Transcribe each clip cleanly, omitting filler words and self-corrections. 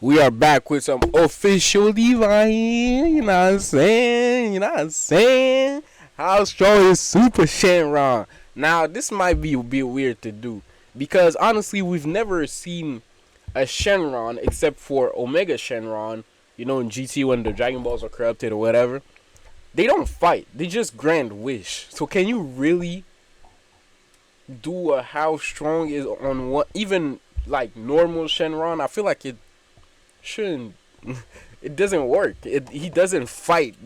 We are back with some official divine. You know what I'm saying? You know what I'm saying? How strong is Super Shenron? Now, this might be a bit weird to do because honestly, we've never seen a Shenron except for Omega Shenron. You know, in GT when the Dragon Balls are corrupted or whatever. They don't fight. They just grant wish. So, can you really do a how strong is on what even like normal Shenron? I feel like it shouldn't. It doesn't work. He doesn't fight.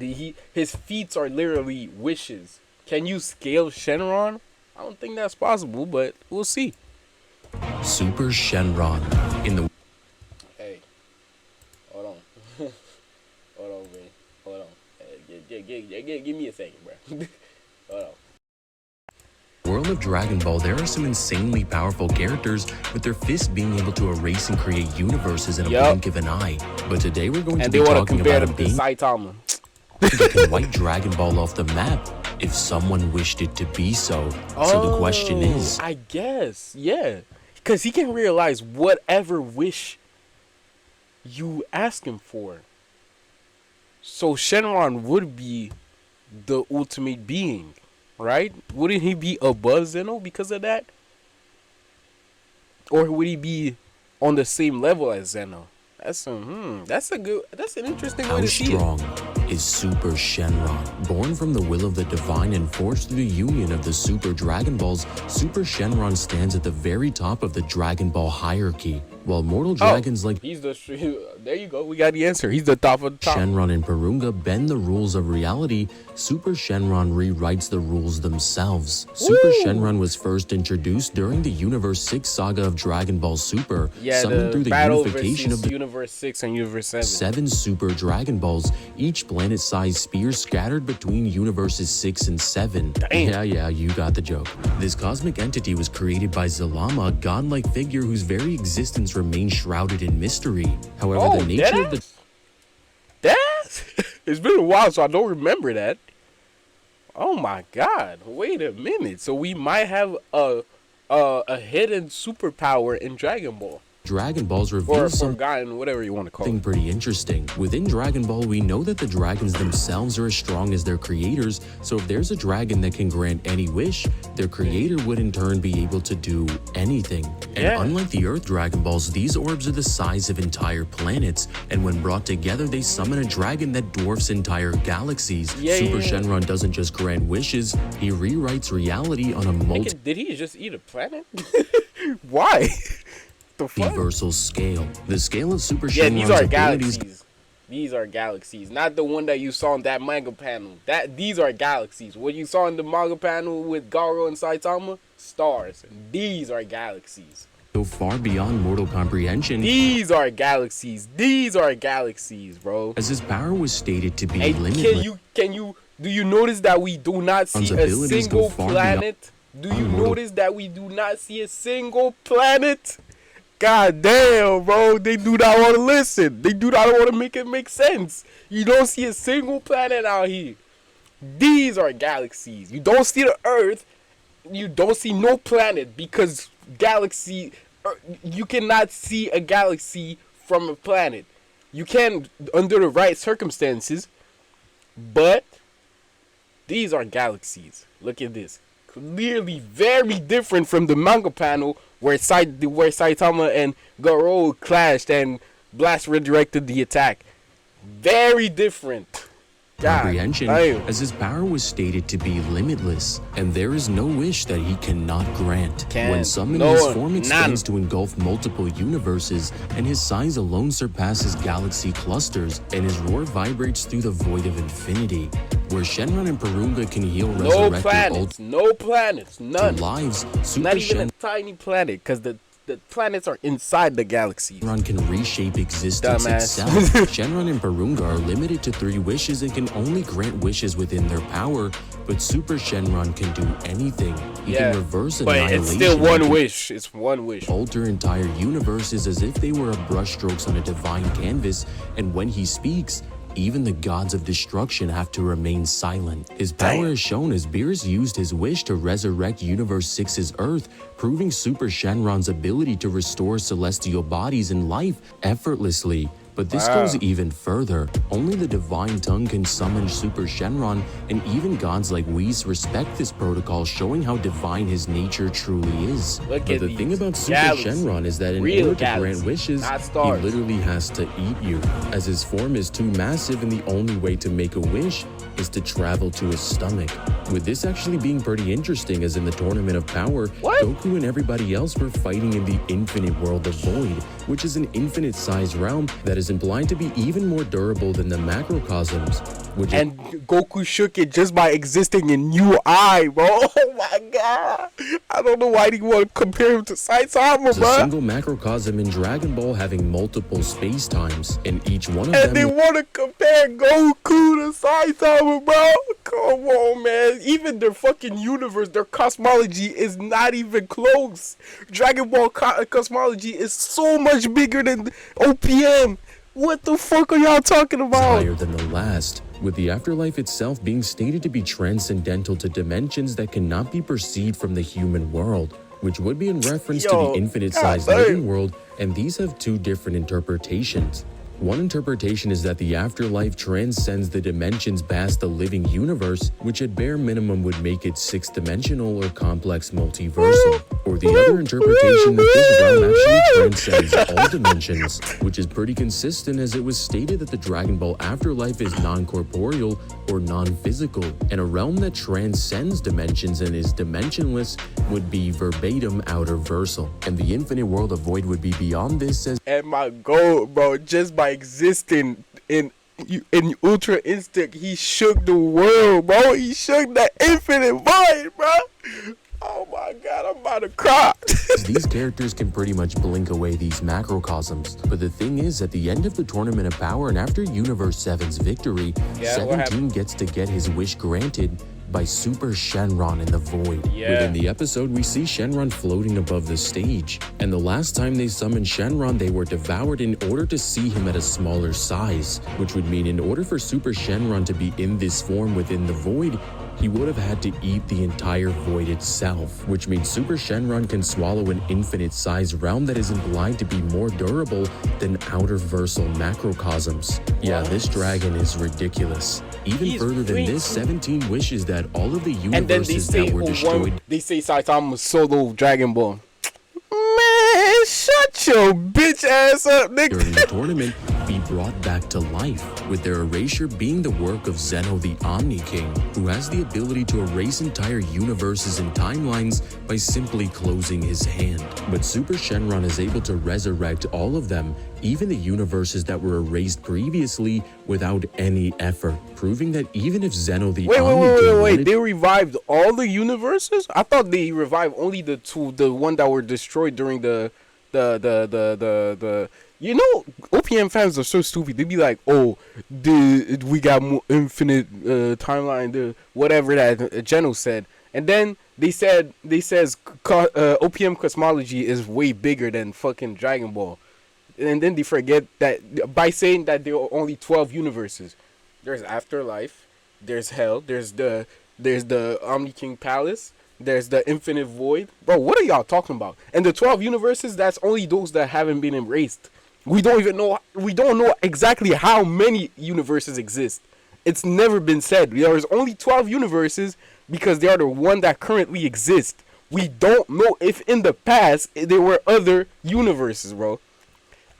His feats are literally wishes. Can you scale Shenron? I don't think that's possible, but we'll see. Super Shenron in the Hey, hold on, hold on, man, hold on. Give me a second, bro. Hold on. world of Dragon Ball, there are some insanely powerful characters with their fists being able to erase and create universes in a blink of an eye. But today we're going to be talking about a being Saitama that can wipe Dragon Ball off the map if someone wished it to be so. So the question is, I guess, yeah, because he can realize whatever wish you ask him for. So Shenron would be the ultimate being, right? Wouldn't he be above Zeno because of that? Or would he be on the same level as Zeno? That's an interesting way how to see it. strong is Super Shenron? Born from the will of the divine and forged through the union of the Super Dragon Balls, Super Shenron stands at the very top of the Dragon Ball hierarchy. While mortal dragons like He's the there you go. We got the answer. He's the top of the top. Shenron and Purunga bend the rules of reality, Super Shenron rewrites the rules themselves. Super Shenron was first introduced during the Universe 6 saga of Dragon Ball Super, summoned through the unification of the Universe 6 and Universe 7. 7 Super Dragon Balls, each planet-sized spear scattered between Universes 6 and 7. Damn. Yeah, you got the joke. This cosmic entity was created by Zalama, a godlike figure whose very existence remains shrouded in mystery. However, the nature of the It's been a while, so I don't remember that. Oh my god! Wait a minute. So we might have a hidden superpower in Dragon Ball, Dragon Balls or reveal forgotten, whatever you want to call something it. pretty interesting. Within Dragon Ball, we know that the dragons themselves are as strong as their creators, so if there's a dragon that can grant any wish, their creator would in turn be able to do anything. And unlike the Earth Dragon Balls, these orbs are the size of entire planets, and when brought together, they summon a dragon that dwarfs entire galaxies. Super Shenron doesn't just grant wishes, he rewrites reality on a Did he just eat a planet? Why? The fuck? universal scale. The scale of Super Yeah, Shenron's these are abilities galaxies. These are galaxies, not the one that you saw in that manga panel. These are galaxies. What you saw in the manga panel with Garo and Saitama, stars. These are galaxies. so far beyond mortal comprehension. These are galaxies. These are galaxies, bro. As his power was stated to be Hey, limitless. do you notice that we do not see a abilities single go far planet? Do you mortal- notice that we do not see a single planet? God damn, bro. They do not want to listen. They do not want to make it make sense. You don't see a single planet out here. These are galaxies. You don't see the Earth. You don't see no planet because you cannot see a galaxy from a planet. You can under the right circumstances, but these are galaxies. Look at this. Clearly very different from the manga panel where Saitama and Garo clashed and Blast redirected the attack. Very different. Comprehension, damn. as his power was stated to be limitless, and there is no wish that he cannot grant. When summoned, his form expands to engulf multiple universes, and his size alone surpasses galaxy clusters, and his roar vibrates through the void of infinity. Where Shenron and Purunga can heal resurrected No planets, none. lives, Super Not even a tiny planet, because the planets are inside the galaxy. Shenron can reshape existence Dumbass. itself. Shenron and Purunga are limited to 3 wishes and can only grant wishes within their power, but Super Shenron can do anything. He can reverse annihilation. But it's still one wish. It's one wish. Alter entire universes as if they were brushstrokes on a divine canvas, and when he speaks, even the gods of destruction have to remain silent. His power is shown as Beerus used his wish to resurrect Universe 6's Earth, proving Super Shenron's ability to restore celestial bodies and life effortlessly. But this goes even further. Only the divine tongue can summon Super Shenron, and even gods like Whis respect this protocol, showing how divine his nature truly is. But the thing about Super Shenron is that in order to grant wishes, he literally has to eat you, as his form is too massive and the only way to make a wish is to travel to his stomach. With this actually being pretty interesting, as in the Tournament of Power, Goku and everybody else were fighting in the infinite world of Void, which is an infinite-sized realm that is implied to be even more durable than the macrocosms. And Goku shook it just by existing in UI, bro. Oh my god. I don't know why they want to compare him to Saitama, bro. A single macrocosm in Dragon Ball having multiple space times, and each one of them. And they want to compare Goku to Saitama, bro. Come on, man. Even their fucking universe, their cosmology is not even close. Dragon Ball cosmology is so much bigger than OPM. What the fuck are y'all talking about? Higher than the last, with the afterlife itself being stated to be transcendental to dimensions that cannot be perceived from the human world, which would be in reference to the infinite-sized living world, and these have two different interpretations. One interpretation is that the afterlife transcends the dimensions past the living universe, which at bare minimum would make it six-dimensional or complex multiversal. Or the other interpretation that this realm actually transcends all dimensions, which is pretty consistent, as it was stated that the Dragon Ball afterlife is non-corporeal or non-physical, and a realm that transcends dimensions and is dimensionless would be verbatim outerversal, and the infinite world of Void would be beyond this as. And my goal, bro, just by existing in Ultra Instinct, he shook the world, bro. He shook that infinite void, bro. Oh my god, I'm about to cry. These characters can pretty much blink away these macrocosms, but the thing is, at the end of the Tournament of Power and after Universe 7's victory, 17 gets to get his wish granted by Super Shenron in the Void. Within the episode, we see Shenron floating above the stage, and the last time they summoned Shenron, they were devoured in order to see him at a smaller size, which would mean in order for Super Shenron to be in this form within the Void, he would have had to eat the entire Void itself, which means Super Shenron can swallow an infinite-sized realm that is implied to be more durable than outerversal macrocosms. Yeah, this dragon is ridiculous. Even further than this, 17 wishes that all of the universes that were destroyed. They say Saitama solo Dragon Ball. Man, shut your bitch ass up, nigga. During the tournament, be brought back to life, with their erasure being the work of Zeno the Omni King, who has the ability to erase entire universes and timelines by simply closing his hand. But Super Shenron is able to resurrect all of them, even the universes that were erased previously, without any effort, proving that even if Zeno the Omni King wait, they revived all the universes? I thought they revived only the one that were destroyed during the you know, OPM fans are so stupid. They be like, oh, we got more infinite timeline, the whatever that Geno said. And then they says OPM cosmology is way bigger than fucking Dragon Ball. And then they forget that by saying that there are only 12 universes. There's Afterlife, there's Hell, there's the Omni King Palace, there's the Infinite Void. Bro, what are y'all talking about? And the 12 universes, that's only those that haven't been erased. We don't know exactly how many universes exist. It's never been said. There's only 12 universes because they are the one that currently exist. We don't know if in the past there were other universes, bro.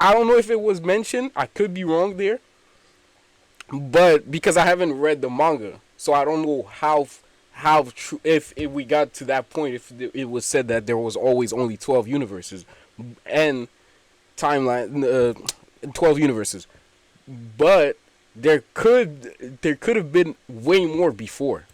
I don't know if it was mentioned. I could be wrong there. But because I haven't read the manga, so I don't know how true, if we got to that point, if it was said that there was always only 12 universes and timeline 12 universes, but there could have been way more before.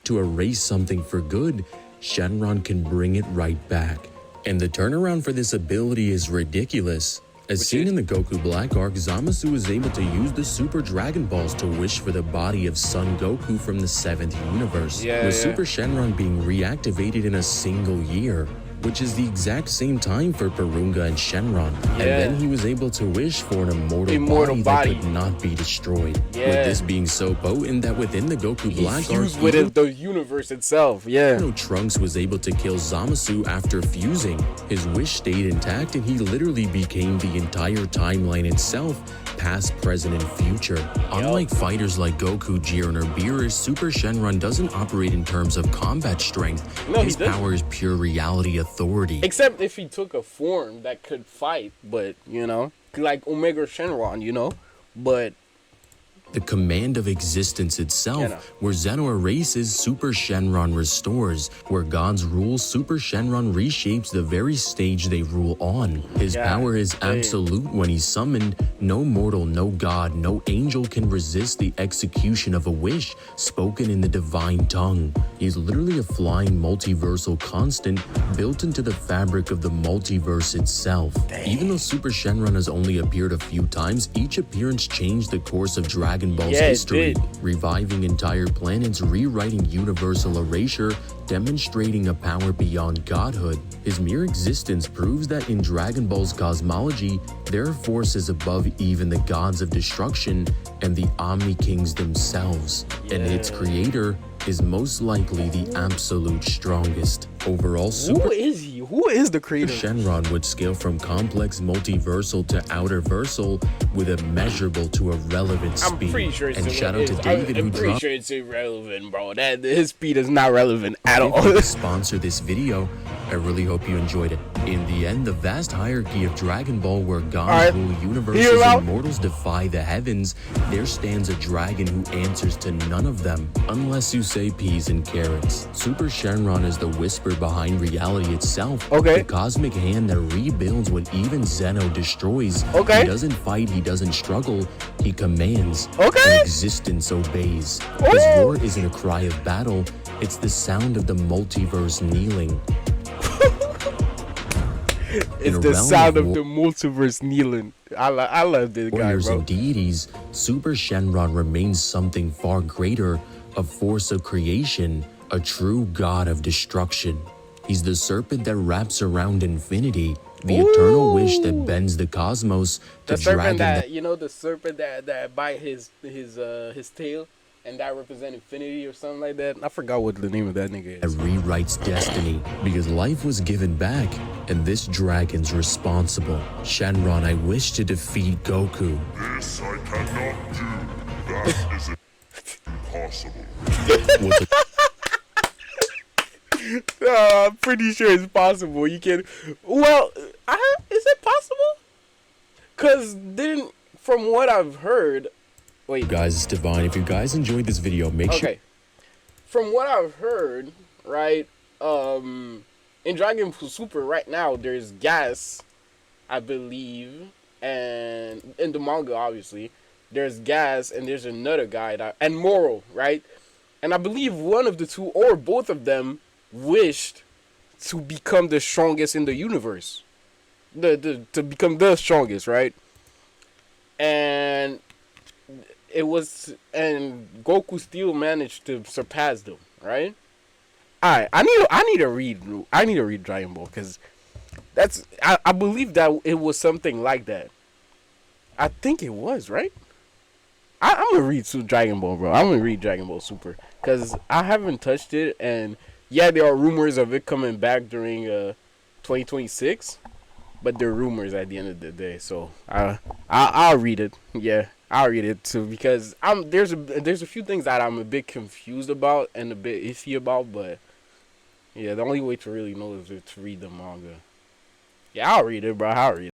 To erase something for good, Shenron can bring it right back, and the turnaround for this ability is ridiculous. As seen in the Goku Black arc, Zamasu was able to use the Super Dragon Balls to wish for the body of Son Goku from the 7th universe, with Super Shenron being reactivated in a single year. which is the exact same time for Purunga and Shenron. And then he was able to wish for an immortal body that could not be destroyed. Yeah. With this being so potent that within the Goku Black arc, fused with the universe itself. Yeah. Trunks was able to kill Zamasu after fusing. His wish stayed intact and he literally became the entire timeline itself, past, present, and future. Unlike fighters like Goku, Jiren, or Beerus, Super Shenron doesn't operate in terms of combat strength. No, his power is pure reality authority. Except if he took a form that could fight, but, you know, like Omega Shenron, you know, but the command of existence itself, where Zeno erases, Super Shenron restores. Where gods rule, Super Shenron reshapes the very stage they rule on. His power is absolute when he's summoned. No mortal, no god, no angel can resist the execution of a wish spoken in the divine tongue. He's literally a flying multiversal constant built into the fabric of the multiverse itself. Even though Super Shenron has only appeared a few times, each appearance changed the course of Dragon Ball's history, reviving entire planets, rewriting universal erasure, demonstrating a power beyond godhood. His mere existence proves that in Dragon Ball's cosmology, there are forces above even the gods of destruction and the Omni Kings themselves, and its creator is most likely the absolute strongest. Overall, who is he? Who is the creator? Shenron would scale from complex multiversal to outerversal with a measurable to irrelevant speed. I'm pretty sure it's shout out to David I'm pretty sure it's irrelevant, bro. His speed is not relevant at all. To sponsor this video, I really hope you enjoyed it. In the end, the vast hierarchy of Dragon Ball where gods rule universes and mortals defy the heavens, there stands a dragon who answers to none of them, unless you say peas and carrots. Super Shenron is the whisper behind reality itself. The cosmic hand that rebuilds what even Zeno destroys. He doesn't fight, he doesn't struggle, he commands. And existence obeys. His roar isn't a cry of battle, it's the sound of the multiverse kneeling. It's the sound of the multiverse kneeling. I love this guy, warriors bro. And deities, Super Shenron remains something far greater, a force of creation, a true god of destruction. He's the serpent that wraps around infinity, the eternal wish that bends the cosmos, the serpent dragon that, you know, the serpent that bite his tail, and that represent infinity or something like that. I forgot what the name of that nigga is. That rewrites destiny, because life was given back, and this dragon's responsible. Shenron, I wish to defeat Goku. This I cannot do. That is impossible. I'm pretty sure it's possible. You can. Well, is it possible? Cause then, from what I've heard, wait, guys, it's Divine. If you guys enjoyed this video, make sure. From what I've heard, right? In Dragon Ball Super right now, there's Gas, I believe, and in the manga, obviously, there's Gas, and there's another guy and Moro, right? And I believe one of the two or both of them wished to become the strongest in the universe, to become the strongest, right? And Goku still managed to surpass them, right? Alright, I need to read Dragon Ball, because I believe that it was something like that. I think it was, right? I'm gonna read Dragon Ball, bro. I'm gonna read Dragon Ball Super, because I haven't touched it, and yeah, there are rumors of it coming back during 2026, but they're rumors at the end of the day. So I'll read it. Yeah, I'll read it too, because there's a few things that I'm a bit confused about and a bit iffy about, but yeah, the only way to really know is to read the manga. Yeah, I'll read it, bro. I'll read it.